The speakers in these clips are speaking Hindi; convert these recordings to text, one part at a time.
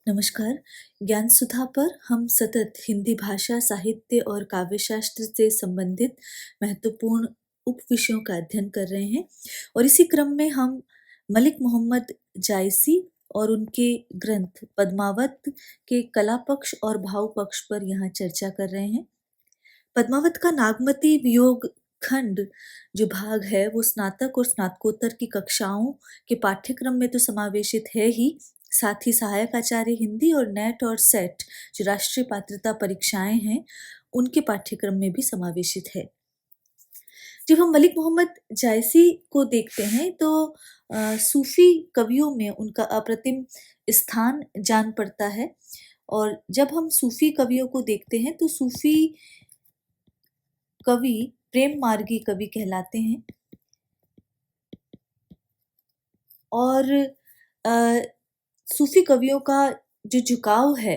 नमस्कार। ज्ञान सुधा पर हम सतत हिंदी भाषा, साहित्य और काव्यशास्त्र से संबंधित महत्वपूर्ण उपविषयों का अध्ययन कर रहे हैं और इसी क्रम में हम मलिक मोहम्मद जायसी और उनके ग्रंथ पद्मावत के कला पक्ष और भाव पक्ष पर यहाँ चर्चा कर रहे हैं। पद्मावत का नागमती वियोग खंड जो भाग है वो स्नातक और स्नातकोत्तर की कक्षाओं के पाठ्यक्रम में तो समावेशित है ही, साथ ही सहायक आचार्य हिंदी और नेट और सेट जो राष्ट्रीय पात्रता परीक्षाएं हैं उनके पाठ्यक्रम में भी समावेशित है। जब हम मलिक मोहम्मद जायसी को देखते हैं तो सूफी कवियों में उनका अप्रतिम स्थान जान पड़ता है और जब हम सूफी कवियों को देखते हैं तो सूफी कवि प्रेम मार्गी कवि कहलाते हैं और सूफी कवियों का जो झुकाव है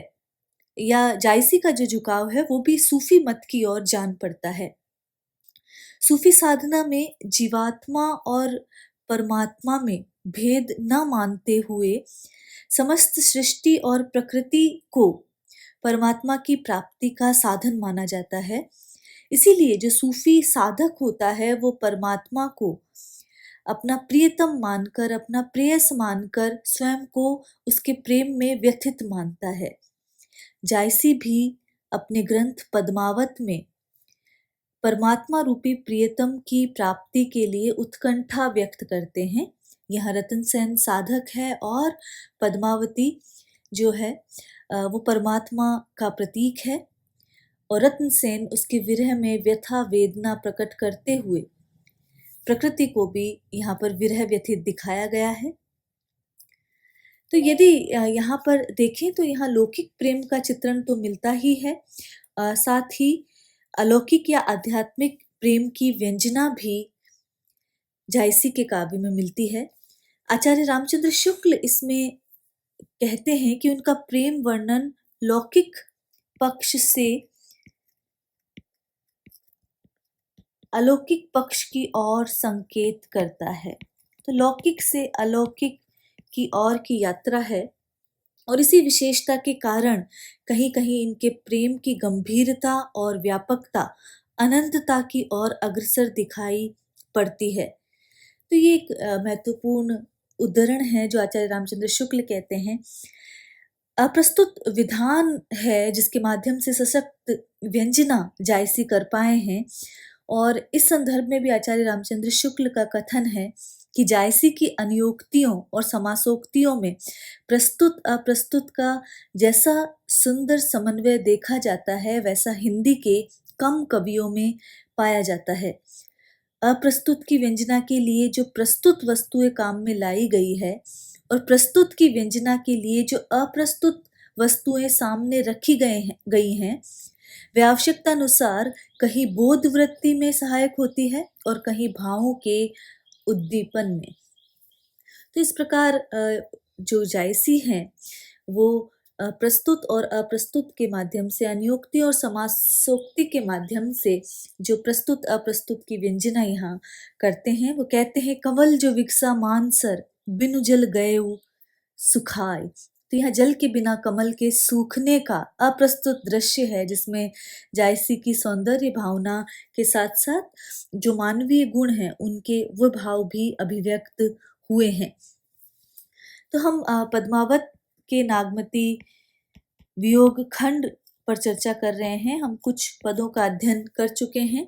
या जायसी का जो झुकाव है वो भी सूफी मत की ओर जान पड़ता है। सूफी साधना में जीवात्मा और परमात्मा में भेद न मानते हुए समस्त सृष्टि और प्रकृति को परमात्मा की प्राप्ति का साधन माना जाता है। इसीलिए जो सूफी साधक होता है वो परमात्मा को अपना प्रियतम मानकर, अपना प्रेयस मानकर स्वयं को उसके प्रेम में व्यथित मानता है। जायसी भी अपने ग्रंथ पद्मावत में परमात्मा रूपी प्रियतम की प्राप्ति के लिए उत्कंठा व्यक्त करते हैं। यहाँ रतन सेन साधक है और पद्मावती जो है वो परमात्मा का प्रतीक है और रत्न सेन उसके विरह में व्यथा वेदना प्रकट करते हुए प्रकृति को भी यहाँ पर विरह व्यथित दिखाया गया है। तो यदि यहाँ पर देखें तो यहाँ लौकिक प्रेम का चित्रण तो मिलता ही है, साथ ही अलौकिक या आध्यात्मिक प्रेम की व्यंजना भी जायसी के काव्य में मिलती है। आचार्य रामचंद्र शुक्ल इसमें कहते हैं कि उनका प्रेम वर्णन लौकिक पक्ष से अलौकिक पक्ष की ओर संकेत करता है। तो लौकिक से अलौकिक की ओर की यात्रा है और इसी विशेषता के कारण कहीं कहीं इनके प्रेम की गंभीरता और व्यापकता अनंतता की ओर अग्रसर दिखाई पड़ती है। तो ये एक महत्वपूर्ण उद्धरण है जो आचार्य रामचंद्र शुक्ल कहते हैं। अप्रस्तुत विधान है जिसके माध्यम से सशक्त व्यंजना जायसी कर पाए हैं और इस संदर्भ में भी आचार्य रामचंद्र शुक्ल का कथन है कि जायसी की अनुयोक्तियों और समासोक्तियों में प्रस्तुत अप्रस्तुत का जैसा सुंदर समन्वय देखा जाता है वैसा हिंदी के कम कवियों में पाया जाता है। अप्रस्तुत की व्यंजना के लिए जो प्रस्तुत वस्तुएं काम में लाई गई है और प्रस्तुत की व्यंजना के लिए जो अप्रस्तुत वस्तुएं सामने रखी गई हैं वे आवश्यकता अनुसार कहीं बोध वृत्ति में सहायक होती है और कहीं भावों के उद्दीपन में। तो इस प्रकार जो जायसी हैं वो प्रस्तुत और अप्रस्तुत के माध्यम से, अनुयोक्ति और समासोक्ति के माध्यम से जो प्रस्तुत अप्रस्तुत की व्यंजना यहाँ करते हैं। वो कहते हैं कंवल जो विकसा मानसर बिनु जल गएउ सुखाय। तो यहाँ जल के बिना कमल के सूखने का अप्रस्तुत दृश्य है जिसमें जायसी की सौंदर्य भावना के साथ साथ जो मानवीय गुण हैं उनके वो भाव भी अभिव्यक्त हुए हैं। तो हम पद्मावत के नागमती वियोग खंड पर चर्चा कर रहे हैं। हम कुछ पदों का अध्ययन कर चुके हैं।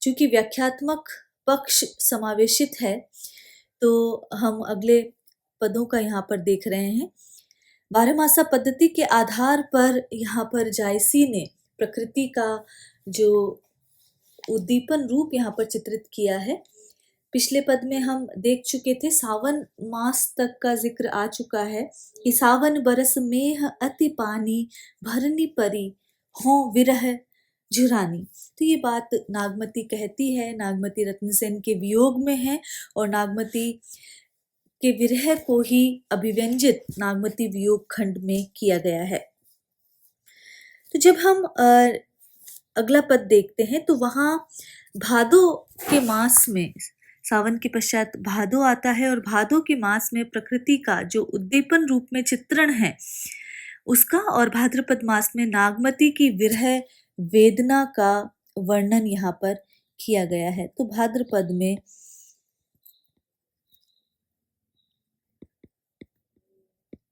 चूंकि व्याख्यात्मक पक्ष समावेशित है तो हम अगले पदों का यहाँ पर देख रहे हैं। बारहमासा पद्धति के आधार पर यहाँ पर जायसी ने प्रकृति का जो उद्दीपन रूप यहाँ पर चित्रित किया है। पिछले पद में हम देख चुके थे, सावन मास तक का जिक्र आ चुका है कि सावन बरस मेह अति पानी भरनी परी हो विरह झुरानी। तो ये बात नागमती कहती है, नागमती रत्नसेन के वियोग में है और नागमती के विरह को ही अभिव्यंजित नागमती वियोग खंड में किया गया है। तो जब हम अगला पद देखते हैं तो वहाँ भादो के मास में, सावन के पश्चात भादो आता है और भादो के मास में प्रकृति का जो उद्दीपन रूप में चित्रण है उसका और भाद्रपद मास में नागमती की विरह वेदना का वर्णन यहाँ पर किया गया है। तो भाद्रपद में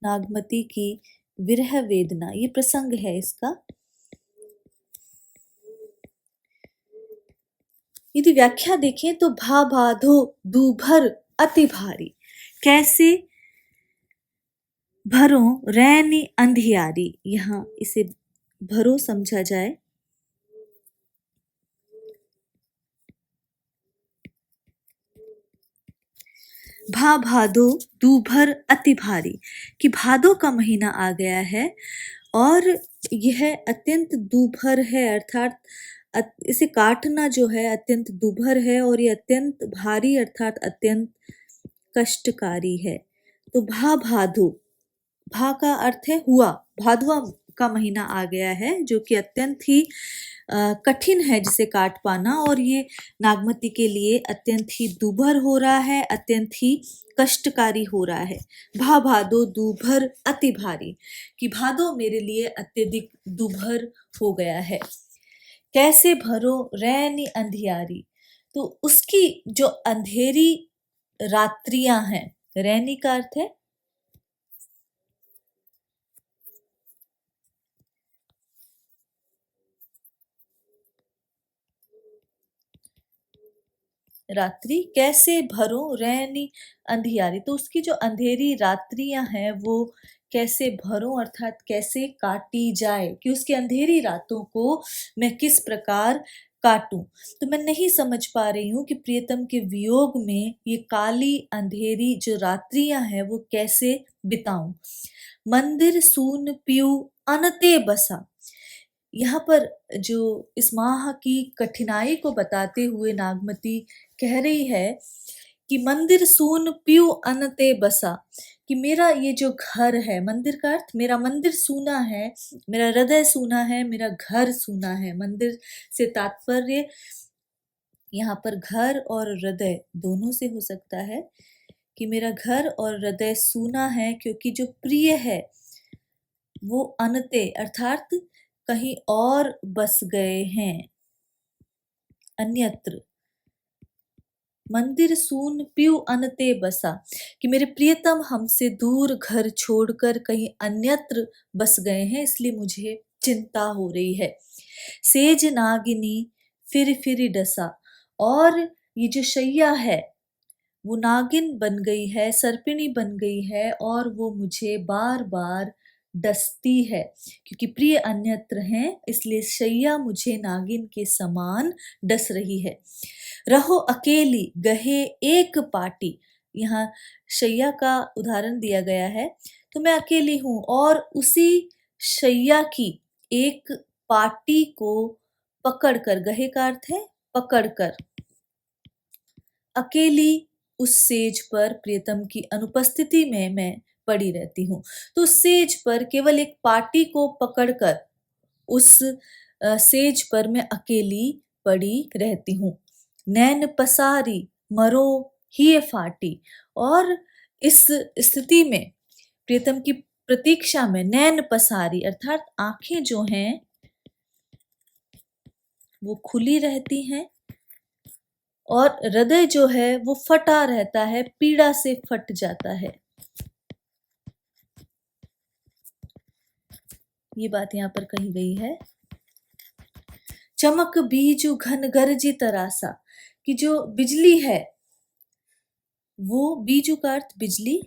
नागमती की विरह वेदना, ये प्रसंग है इसका। यदि व्याख्या देखें तो भा बाधो दूभर अति भारी, कैसे भरो रैनी अंधियारी, यहाँ इसे भरो समझा जाए। भा भादो दूभर अति भारी, कि भादो का महीना आ गया है और यह अत्यंत दूभर है, अर्थात इसे काटना जो है अत्यंत दूभर है और ये अत्यंत भारी अर्थात अत्यंत कष्टकारी है। तो भा भादो, भा का अर्थ है हुआ, भादवा का महीना आ गया है जो कि अत्यंत ही कठिन है जिसे काट पाना, और ये नागमती के लिए अत्यंत ही दूभर हो रहा है, अत्यंत ही कष्टकारी हो रहा है। भा भादो दूभर अति भारी, कि भादो मेरे लिए अत्यधिक दूभर हो गया है। कैसे भरो रैनी अंधियारी, तो उसकी जो अंधेरी रात्रियां हैं, रैनी का अर्थ है रात्रि, कैसे भरो रैनी अंधियारी, तो उसकी जो अंधेरी रात्रियां हैं वो कैसे भरूं अर्थात कैसे काटी जाए, कि उसकी अंधेरी रातों को मैं किस प्रकार काटूं। तो मैं नहीं समझ पा रही हूँ कि प्रियतम के वियोग में ये काली अंधेरी जो रात्रियां हैं वो कैसे बिताऊं। मंदिर सून पीऊ अनते बसा, यहाँ पर जो इस माह की कठिनाई को बताते हुए नागमती कह रही है कि मंदिर सून पीऊ अनते बसा, कि मेरा ये जो घर है, मंदिर का अर्थ मेरा मंदिर सूना है, मेरा हृदय सूना है, मेरा घर सूना है। मंदिर से तात्पर्य यहाँ पर घर और हृदय दोनों से हो सकता है, कि मेरा घर और हृदय सूना है क्योंकि जो प्रिय है वो अनते अर्थात कहीं और बस गए हैं, अन्यत्र। मंदिर सून पीऊ अनते बसा, कि मेरे प्रियतम हमसे दूर घर छोड़कर कहीं अन्यत्र बस गए हैं, इसलिए मुझे चिंता हो रही है। सेज नागिनी फिर डसा, और ये जो शैया है वो नागिन बन गई है, सर्पिणी बन गई है और वो मुझे बार बार डसती है, क्योंकि प्रिय अन्यत्र हैं इसलिए शैया मुझे नागिन के समान डस रही है। रहो अकेली गहे एक पाटी, यहाँ शैया का उदाहरण दिया गया है, तो मैं अकेली हूं और उसी शैया की एक पाटी को पकड़कर, गहे का अर्थ है पकड़कर, अकेली उस सेज पर प्रियतम की अनुपस्थिति में मैं पड़ी रहती हूँ। तो सेज पर केवल एक पाटी को पकड़कर उस सेज पर मैं अकेली पड़ी रहती हूँ। नैन पसारी मरो ही फाटी, और इस स्थिति में प्रियतम की प्रतीक्षा में नैन पसारी अर्थात आंखें जो हैं वो खुली रहती हैं और हृदय जो है वो फटा रहता है, पीड़ा से फट जाता है। ये बात यहाँ पर कही गई है। चमक बीजू घन गरजी तरासा, कि जो बिजली है वो, बीजू का अर्थ बिजली,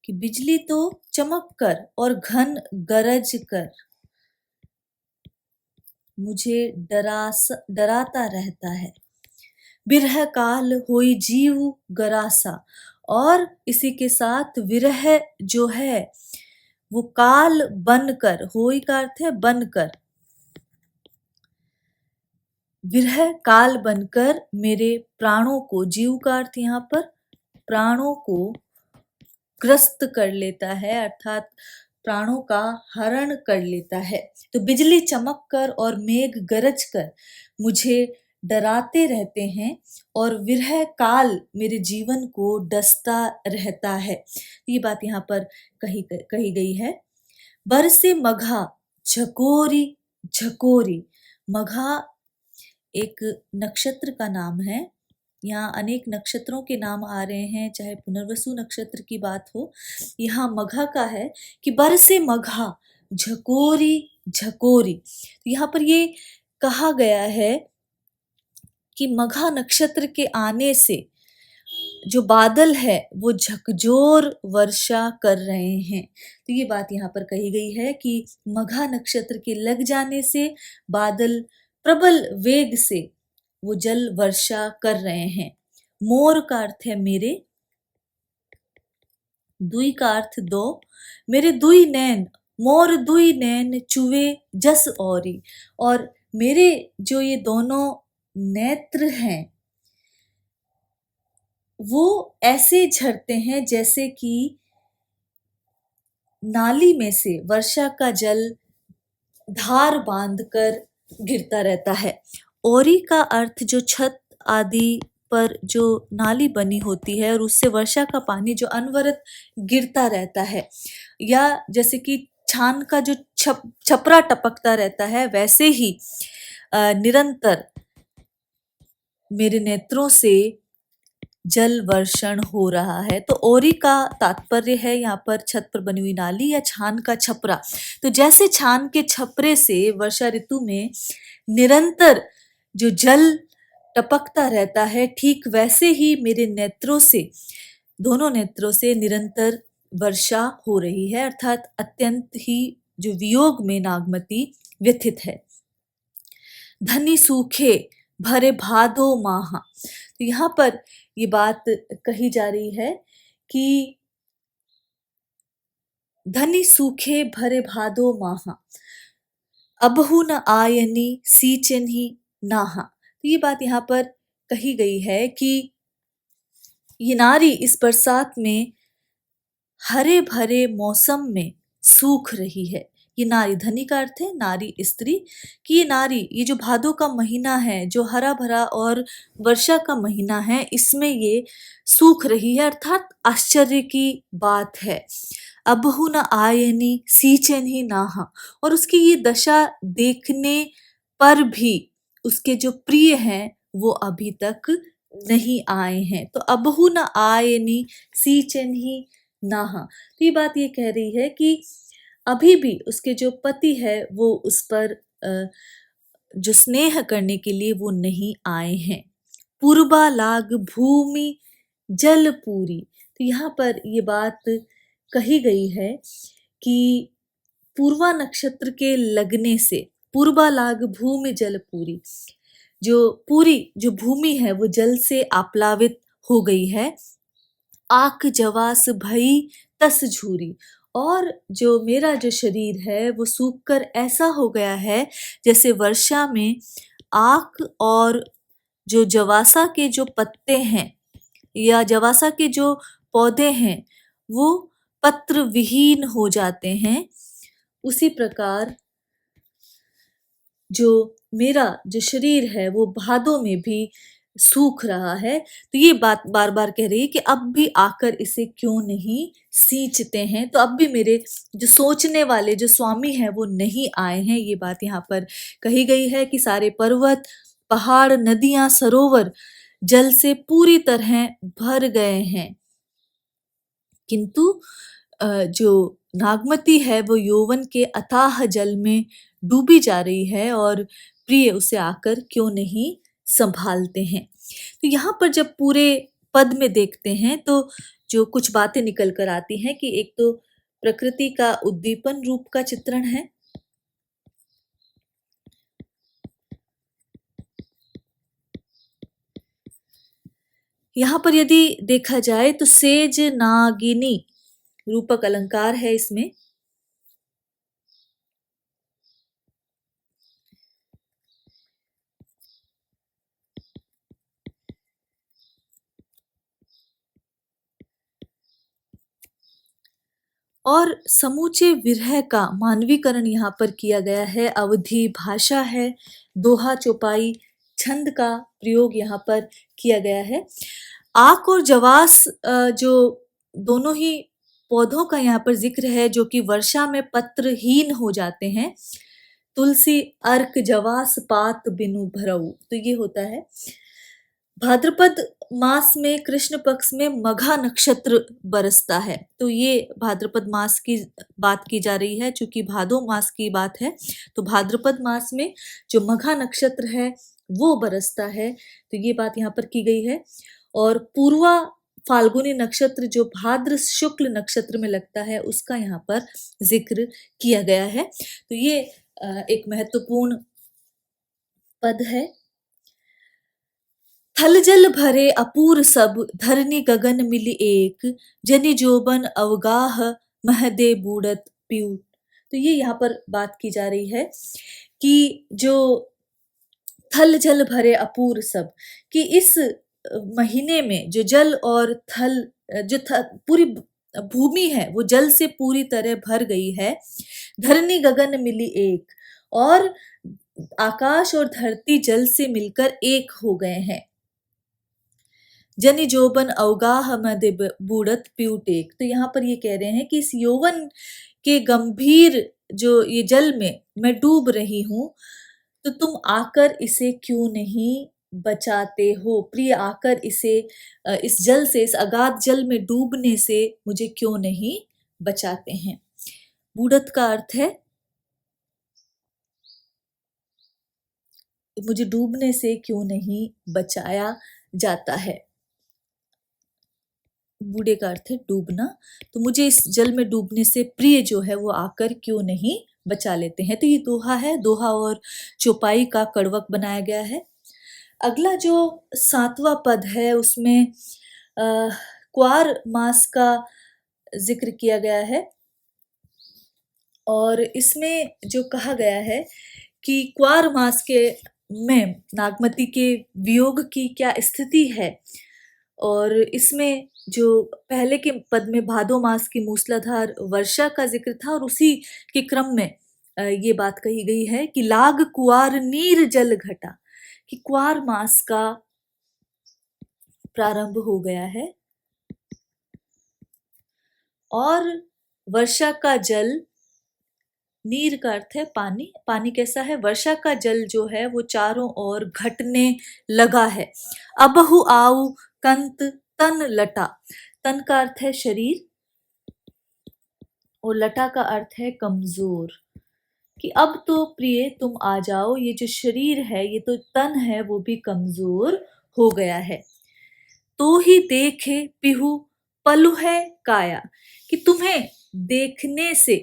कि बिजली तो चमक कर और घन गरज कर मुझे डराता रहता है। बिरह काल होई जीव गरासा, और इसी के साथ विरह जो है वो काल बनकर, होई का अर्थ है बनकर, विरह काल बनकर मेरे प्राणों को, जीव का अर्थ यहाँ पर प्राणों को ग्रस्त कर लेता है अर्थात प्राणों का हरण कर लेता है। तो बिजली चमक कर और मेघ गरज कर मुझे डराते रहते हैं और विरह काल मेरे जीवन को डसता रहता है। ये बात यहाँ पर कही गई है। बरसे मघा झकोरी झकोरी। मघा एक नक्षत्र का नाम है। यहाँ अनेक नक्षत्रों के नाम आ रहे हैं, चाहे पुनर्वसु नक्षत्र की बात हो। यहाँ मघा का है कि बरसे मघा झकोरी झकोरी। यहाँ पर ये कहा गया है कि मघा नक्षत्र के आने से जो बादल है वो झकझोर वर्षा कर रहे हैं। तो ये बात यहाँ पर कही गई है कि मघा नक्षत्र के लग जाने से बादल प्रबल वेग से वो जल वर्षा कर रहे हैं। मोर का अर्थ है मेरे, दुई का अर्थ दो, मेरे दुई नैन, मोर दुई नैन चुवे जस औरी। और मेरे जो ये दोनों नेत्र हैं वो ऐसे झरते हैं जैसे कि नाली में से वर्षा का जल धार बांधकर गिरता रहता है। औरी का अर्थ जो छत आदि पर जो नाली बनी होती है और उससे वर्षा का पानी जो अनवरत गिरता रहता है, या जैसे कि छान का जो छपरा टपकता रहता है, वैसे ही निरंतर मेरे नेत्रों से जल वर्षण हो रहा है। तो ओरी का तात्पर्य है यहाँ पर छत पर बनी हुई नाली या छान का छपरा। तो जैसे छान के छपरे से वर्षा ऋतु में निरंतर जो जल टपकता रहता है, ठीक वैसे ही मेरे नेत्रों से, दोनों नेत्रों से निरंतर वर्षा हो रही है, अर्थात अत्यंत ही जो वियोग में नागमती व्यथित है। धनी सूखे भरे भादो माहा। तो यहाँ पर ये बात कही जा रही है कि धनी सूखे भरे भादो माहा, अबहु न आयनी सींचन ही नाहा। तो ये बात यहाँ पर कही गई है कि ये नारी इस बरसात में हरे भरे मौसम में सूख रही है। ये नारी, धनी का अर्थ है नारी, स्त्री, कि ये नारी, ये जो भादो का महीना है, जो हरा भरा और वर्षा का महीना है, इसमें ये सूख रही है, अर्थात आश्चर्य की बात है। अबहु न आयनी सींचन ही नाहा। और उसकी ये दशा देखने पर भी उसके जो प्रिय हैं वो अभी तक नहीं आए हैं। तो अबहु न आयनी सींचन ही नाहा। तो ये बात ये कह रही है कि अभी भी उसके जो पति है वो उस पर जो स्नेह करने के लिए वो नहीं आए हैं। पूर्वा लाग भूमि जल पूरी। तो यहाँ पर ये बात कही गई है कि पूर्वा नक्षत्र के लगने से, पूर्वा लाग भूमि जल पूरी, जो पूरी जो भूमि है वो जल से आप्लावित हो गई है। आक जवास भई तस झूरी। और जो मेरा जो शरीर है वो सूखकर ऐसा हो गया है जैसे वर्षा में आक और जो जवासा के जो पत्ते हैं या जवासा के जो पौधे हैं वो पत्र विहीन हो जाते हैं, उसी प्रकार जो मेरा जो शरीर है वो भादों में भी सूख रहा है। तो ये बात बार बार कह रही है कि अब भी आकर इसे क्यों नहीं सींचते हैं। तो अब भी मेरे जो सोचने वाले जो स्वामी हैं वो नहीं आए हैं। ये बात यहाँ पर कही गई है कि सारे पर्वत, पहाड़, नदियां, सरोवर जल से पूरी तरह भर गए हैं, किंतु जो नागमती है वो यौवन के अथाह जल में डूबी जा रही है और प्रिय उसे आकर क्यों नहीं संभालते हैं। तो यहाँ पर जब पूरे पद में देखते हैं तो जो कुछ बातें निकल कर आती हैं कि एक तो प्रकृति का उद्दीपन रूप का चित्रण है, यहाँ पर यदि देखा जाए तो सेज नागिनी रूपक अलंकार है इसमें। और समूचे विरह का मानवीकरण यहाँ पर किया गया है। अवधि भाषा है, दोहा चौपाई छंद का प्रयोग यहाँ पर किया गया है। आक और जवास जो दोनों ही पौधों का यहाँ पर जिक्र है जो कि वर्षा में पत्रहीन हो जाते हैं। तुलसी अर्क जवास पात बिनु भरऊ, तो ये होता है। भाद्रपद मास में कृष्ण पक्ष में मघा नक्षत्र बरसता है, तो ये भाद्रपद मास की बात की जा रही है। चूंकि भादो मास की बात है तो भाद्रपद मास में जो मघा नक्षत्र है वो बरसता है, तो ये बात यहाँ पर की गई है। और पूर्वा फाल्गुनी नक्षत्र जो भाद्र शुक्ल नक्षत्र में लगता है उसका यहाँ पर जिक्र किया गया है। तो ये एक महत्वपूर्ण पद है। थल जल भरे अपूर सब, धरनी गगन मिली एक, जनि जोबन अवगाह महदे बूढ़त पीयूट। तो ये यहाँ पर बात की जा रही है कि जो थल जल भरे अपूर सब, कि इस महीने में जो जल और थल जो पूरी भूमि है वो जल से पूरी तरह भर गई है। धरनी गगन मिली एक, और आकाश और धरती जल से मिलकर एक हो गए हैं। जनि जोबन अवगाह मदे बूढ़त पीयूट एक, तो यहाँ पर ये कह रहे हैं कि इस यौवन के गंभीर जो ये जल में मैं डूब रही हूँ, तो तुम आकर इसे क्यों नहीं बचाते हो। प्रिय, आकर इसे इस जल से, इस अगाध जल में डूबने से मुझे क्यों नहीं बचाते हैं। बूढ़त का अर्थ है मुझे डूबने से क्यों नहीं बचाया जाता है। बूढ़े का अर्थ है डूबना, तो मुझे इस जल में डूबने से प्रिय जो है वो आकर क्यों नहीं बचा लेते हैं। तो ये दोहा है, दोहा और चौपाई का कड़वक बनाया गया है। अगला जो 7वां पद है उसमें क्वार मास का जिक्र किया गया है, और इसमें जो कहा गया है कि क्वार मास के में नागमती के वियोग की क्या स्थिति है, और इसमें जो पहले के पद में भादो मास की मूसलाधार वर्षा का जिक्र था, और उसी के क्रम में ये बात कही गई है कि लाग कुआर नीर जल घटा, कि क्वार मास का प्रारंभ हो गया है और वर्षा का जल, नीर का अर्थ है पानी, पानी कैसा है, वर्षा का जल जो है वो चारों ओर घटने लगा है। अबहु आऊ कंत तन लटा, तन का अर्थ है शरीर और लटा का अर्थ है कमजोर, कि अब तो प्रिय तुम आ जाओ, ये जो शरीर है, ये तो तन है, वो भी कमजोर हो गया है। तो ही देखे पिहु पलु है काया, कि तुम्हें देखने से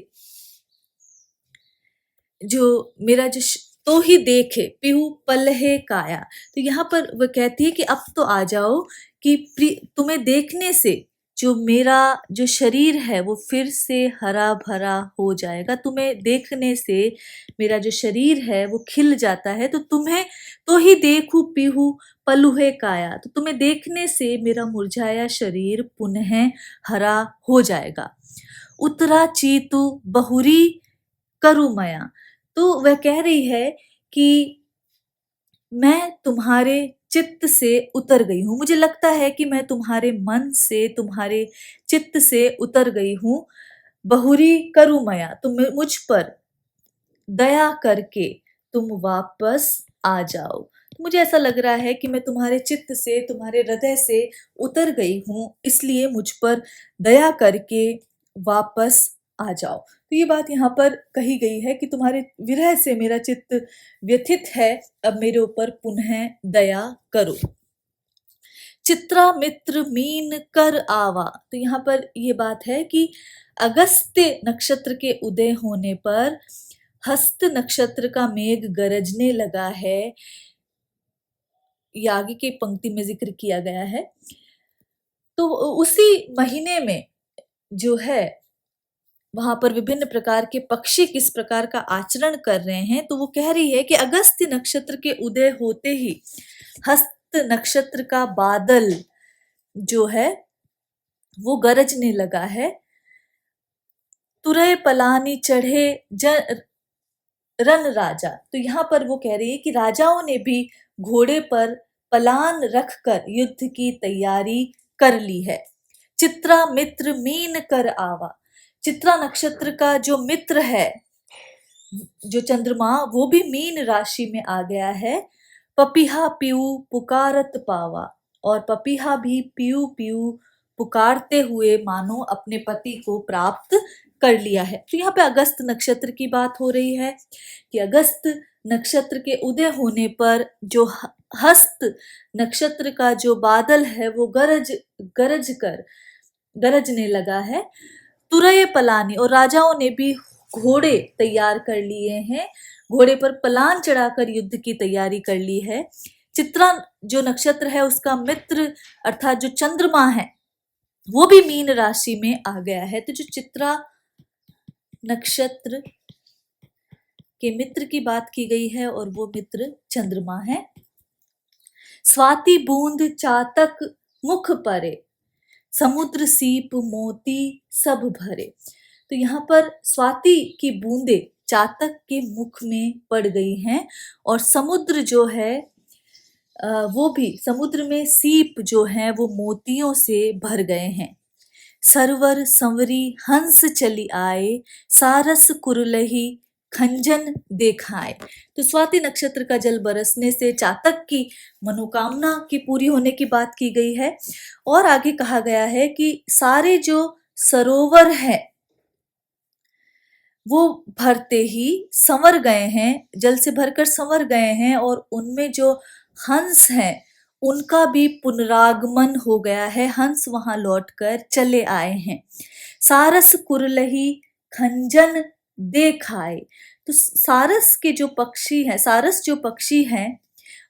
जो मेरा जो तो ही देखे पिहु पलहे काया, तो यहाँ पर वह कहती है कि अब तो आ जाओ, कि तुम्हें देखने से जो मेरा जो शरीर है वो फिर से हरा भरा हो जाएगा। तुम्हें देखने से मेरा जो शरीर है वो खिल जाता है। तो तुम्हें तो ही देखू पीहू पलुहे काया, तो तुम्हें देखने से मेरा मुरझाया शरीर पुनः हरा हो जाएगा। उतरा चीतु बहुरी करुमया, तो वह कह रही है कि मैं तुम्हारे चित्त से उतर गई हूँ, मुझे लगता है कि मैं तुम्हारे मन से, तुम्हारे चित्त से उतर गई हूँ। बहुरी करुमया, तुम मुझ पर दया करके तुम वापस आ जाओ। तो मुझे ऐसा लग रहा है कि मैं तुम्हारे चित्त से, तुम्हारे हृदय से उतर गई हूँ, इसलिए मुझ पर दया करके वापस आ जाओ। तो ये बात यहाँ पर कही गई है कि तुम्हारे विरह से मेरा चित्त व्यथित है, अब मेरे ऊपर पुनः दया करो। चित्रा मित्र मीन कर आवा, तो यहाँ पर ये बात है कि अगस्त्य नक्षत्र के उदय होने पर हस्त नक्षत्र का मेघ गरजने लगा है, ये आगे की पंक्ति में जिक्र किया गया है। तो उसी महीने में जो है वहां पर विभिन्न प्रकार के पक्षी किस प्रकार का आचरण कर रहे हैं, तो वो कह रही है कि अगस्त्य नक्षत्र के उदय होते ही हस्त नक्षत्र का बादल जो है वो गरजने लगा है। तुरय पलानी चढ़े रन राजा, तो यहाँ पर वो कह रही है कि राजाओं ने भी घोड़े पर पलान रखकर युद्ध की तैयारी कर ली है। चित्रा मित्र मीन कर आवा। चित्रा नक्षत्र का जो मित्र है, जो चंद्रमा, वो भी मीन राशि में आ गया है। पपीहा पीऊ पुकारत पावा, और पपीहा भी पीऊ पीऊ पुकारते हुए मानो अपने पति को प्राप्त कर लिया है। तो यहाँ पे अगस्त नक्षत्र की बात हो रही है कि अगस्त नक्षत्र के उदय होने पर जो हस्त नक्षत्र का जो बादल है वो गरजने लगा है। तुरय पलानी, और राजाओं ने भी घोड़े तैयार कर लिए हैं, घोड़े पर पलान चढ़ाकर युद्ध की तैयारी कर ली है। चित्रा जो नक्षत्र है उसका मित्र अर्थात जो चंद्रमा है वो भी मीन राशि में आ गया है। तो जो चित्रा नक्षत्र के मित्र की बात की गई है और वो मित्र चंद्रमा है। स्वाति बूंद चातक मुख परे, समुद्र सीप मोती सब भरे। तो यहाँ पर स्वाति की बूंदे चातक के मुख में पड़ गई हैं, और समुद्र जो है वो भी, समुद्र में सीप जो हैं वो मोतियों से भर गए हैं। सरवर संवरी हंस चली आए, सारस कुरलही खंजन देखाए। तो स्वाति नक्षत्र का जल बरसने से चातक की मनोकामना की पूरी होने की बात की गई है। और आगे कहा गया है कि सारे जो सरोवर हैं वो भरते ही संवर गए हैं, जल से भरकर संवर गए हैं, और उनमें जो हंस हैं उनका भी पुनरागमन हो गया है, हंस वहां लौटकर चले आए हैं। सारस कुरलही खंजन देखाए। तो सारस के जो पक्षी हैं, सारस जो पक्षी हैं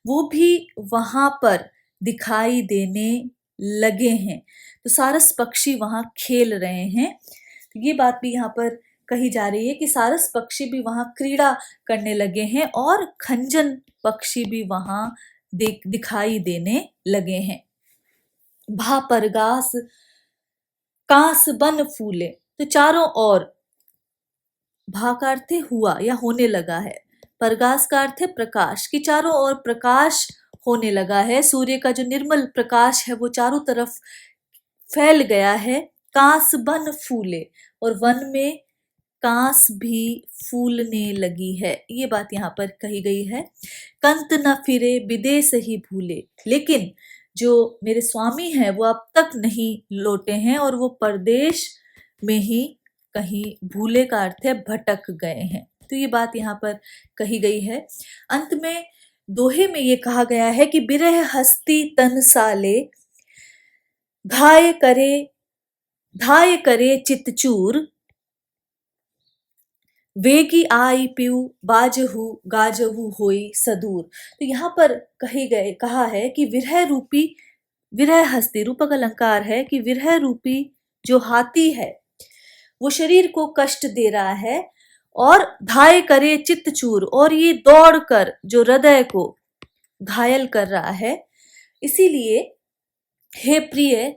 वो भी वहां पर दिखाई देने लगे हैं। तो सारस पक्षी वहां खेल रहे हैं। तो ये बात भी यहाँ पर कही जा रही है कि सारस पक्षी भी वहां क्रीड़ा करने लगे हैं, और खंजन पक्षी भी वहां दिखाई देने लगे हैं। भा परगास कांस बन फूले। तो चारों ओर, भा का अर्थ है हुआ या होने लगा है, परगास का अर्थ है प्रकाश, कि चारों ओर प्रकाश होने लगा है। सूर्य का जो निर्मल प्रकाश है वो चारों तरफ फैल गया है। कांस बन फूले, और वन में कांस भी फूलने लगी है, ये बात यहाँ पर कही गई है। कंत न फिरे विदेश ही भूले, लेकिन जो मेरे स्वामी हैं वो अब तक नहीं लौटे हैं, और वो परदेश में ही कहीं, भूले का अर्थ है भटक गए हैं। तो ये बात यहाँ पर कही गई है। अंत में दोहे में ये कहा गया है कि बिरह हस्ती तन साले, धाय करे चितचूर, वेगी आई पीऊ बाजहू गाजहू होई सदूर। तो यहाँ पर कहा है कि विरह हस्ती, रूपक अलंकार है कि विरह रूपी जो हाथी है वो शरीर को कष्ट दे रहा है, और धाय करे चित्तचूर, और ये दौड़कर जो हृदय को घायल कर रहा है। इसीलिए हे प्रिय,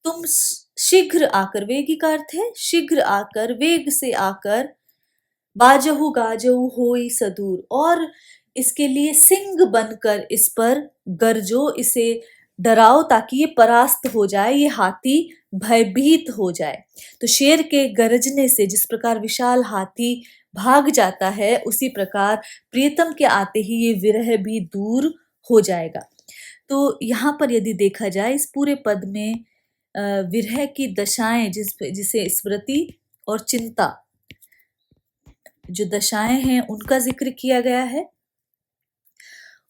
तुम शीघ्र आकर, वेगी का अर्थ है शीघ्र आकर, वेग से आकर, बाजहू गाजहू होई सदूर, और इसके लिए सिंह बनकर इस पर गरजो, इसे डराओ ताकि ये परास्त हो जाए, ये हाथी भयभीत हो जाए। तो शेर के गरजने से जिस प्रकार विशाल हाथी भाग जाता है, उसी प्रकार प्रियतम के आते ही ये विरह भी दूर हो जाएगा। तो यहाँ पर यदि देखा जाए इस पूरे पद में विरह की दशाएं, जिसे स्मृति और चिंता जो दशाएं हैं उनका जिक्र किया गया है।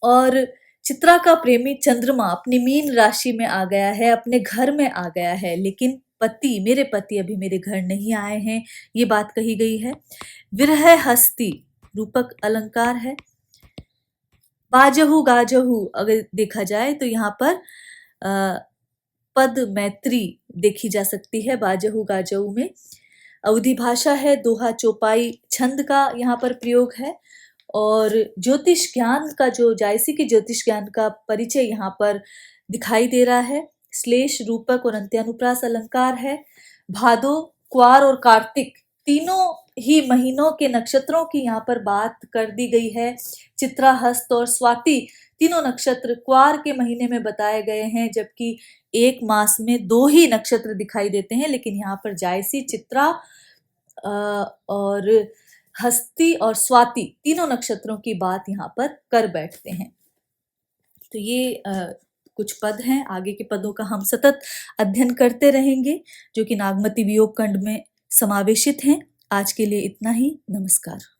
और चित्रा का प्रेमी चंद्रमा अपनी मीन राशि में आ गया है, अपने घर में आ गया है, लेकिन मेरे पति अभी मेरे घर नहीं आए हैं, ये बात कही गई है। विरह हस्ती रूपक अलंकार है। बाजहू गाजहू अगर देखा जाए तो यहाँ पर पद मैत्री देखी जा सकती है बाजहू गाजहू में। अवधि भाषा है, दोहा चौपाई छंद का यहाँ पर प्रयोग है। और ज्योतिष ज्ञान का, जो जायसी के ज्योतिष ज्ञान का परिचय यहाँ पर दिखाई दे रहा है। श्लेष रूपक और अंत्यानुप्रास अलंकार है। भादो, क्वार और कार्तिक तीनों ही महीनों के नक्षत्रों की यहाँ पर बात कर दी गई है। चित्रा, हस्त और स्वाति तीनों नक्षत्र क्वार के महीने में बताए गए हैं, जबकि एक मास में 2 ही नक्षत्र दिखाई देते हैं, लेकिन यहाँ पर जायसी, चित्रा और हस्ती और स्वाति तीनों नक्षत्रों की बात यहाँ पर कर बैठते हैं। तो ये कुछ पद हैं, आगे के पदों का हम सतत अध्ययन करते रहेंगे, जो कि नागमती वियोग खंड में समावेशित हैं। आज के लिए इतना ही। नमस्कार।